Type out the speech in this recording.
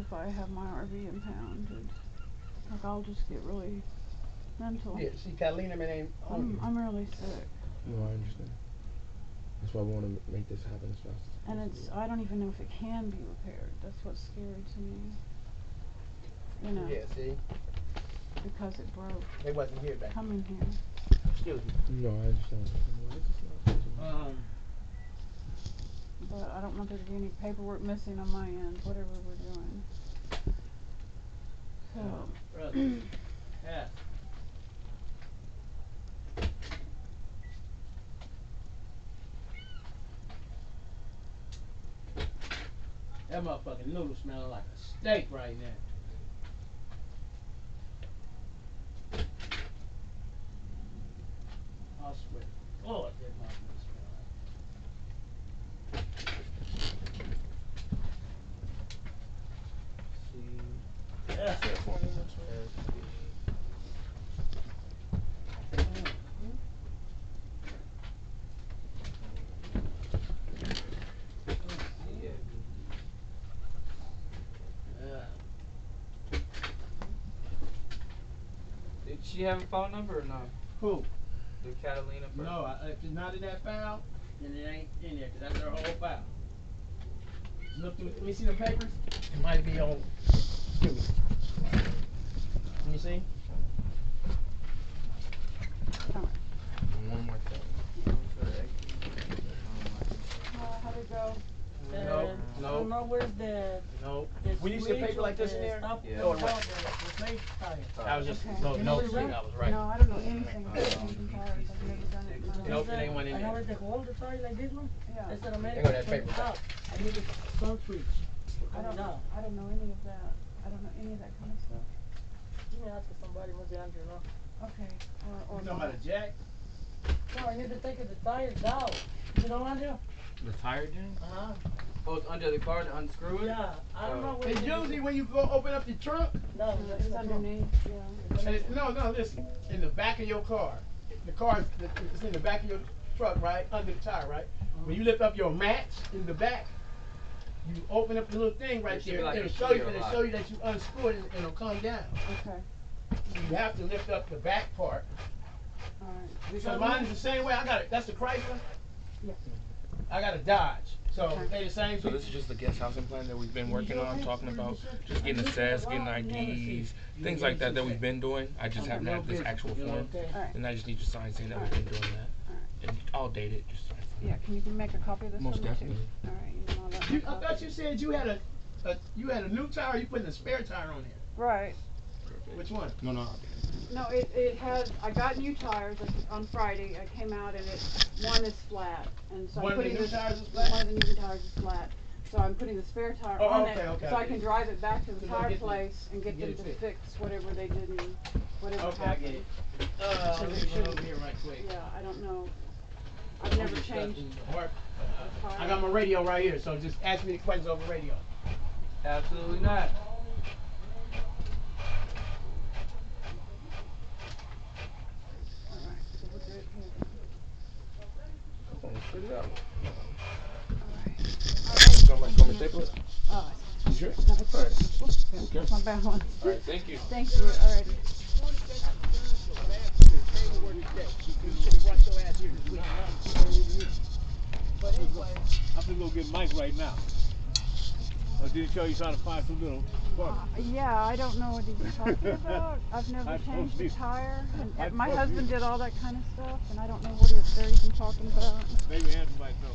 if I have my RV impounded. Like, I'll just get really mental. Yeah, see, Catalina man ain't on you. I'm really sick. No, I understand. That's why we want to make this happen as fast as possible. And I don't even know if it can be repaired. That's what's scary to me. You know. Yeah, see? Because it broke. They wasn't here back. Coming here. Excuse me. No, I understand. But I don't want there to be any paperwork missing on my end, whatever we're doing. So. Yeah. That motherfucking noodle smelling like a steak right now. I swear to God, that motherfucker smell like. Yeah. Did she have a phone number or no? Who? The Catalina person? No, if it's not in that file, then it ain't in there, cause that's her whole file. Look through, let me see the papers. It might be on. Excuse me. Can you see? One more thing. How'd it go? No, I don't know where's the. No. the When you see a switch paper like or this in the there, stop Yeah. throw it away. the place tire. I was just, Okay. no, You no, know the see, rest? I was right. No, I don't know anything about changing tires. I've never done it in my life. Nope, it ain't one in I know there. where the holder tire like this one. Yeah. It's an They American got that switch paper back. out. I need a sun switch. I don't know. I don't know any of that. I don't know any of that kind of stuff. You may ask somebody, maybe Andrew, no? Okay. Or You talking about a jack? No, I need to take the tires out. You know, Andrew? The tire jam? Uh-huh. Oh, it's under the car to unscrew it? Yeah, I don't know where It's it is. usually when you go open up the trunk. No, It's underneath. Yeah. And no, listen. In the back of your car. The car is in the back of your truck, right? Under the tire, right? When you lift up your mats in the back, you open up the little thing right There should there. be like it'll a show you, clear it'll lock. show you that you unscrew it and it'll come down. Okay. You have to lift up the back part. All right. So mine is the same way. I got it. That's the Chrysler. Yeah. I got a Dodge. So Okay. they the same. So this is just the guest housing plan that we've been working on, talking about, just getting assessed, getting IDs, things like that we've been doing. I just haven't had this actual form, All right. and I just need to sign saying that we've been doing that. And I'll date it. Just sign. Yeah. Can you make a copy of this? Most for me, definitely. Too? All right. You know, I'll let You, my I thought copy. you said you had a new tire. You putting a spare tire on here. Right. Which one? No. No, it has. I got new tires on Friday. I came out and one is flat, and so One I'm of the putting new this. tires is flat? One of the new tires is flat. So I'm putting the spare tire Oh, on okay, it, okay, so I okay. can drive it back to the So tire get the- place and get get them it to fixed. fix whatever they didn't, whatever Okay, I happened. get it. So Let they me run shouldn't- over here right quick. Yeah, I don't know. I've never changed. Mark, a tire. I got my radio right here, so just ask me the questions over radio. Absolutely not. All right, so we're good here. Come on, spit it out. All right. So much going to staple it? Oh, You sure? no, it's All right. whoops, Okay. that's my balance. All right. Thank you. Thank you. Alrighty. I'm gonna go get Mike right now. Or did he tell you trying to find some little spark? Yeah, I don't know what he's talking about. I've never I changed told a you. tire. I And my told husband you. did all that kind of stuff, and I don't know what they're even talking about. Maybe Andrew might know.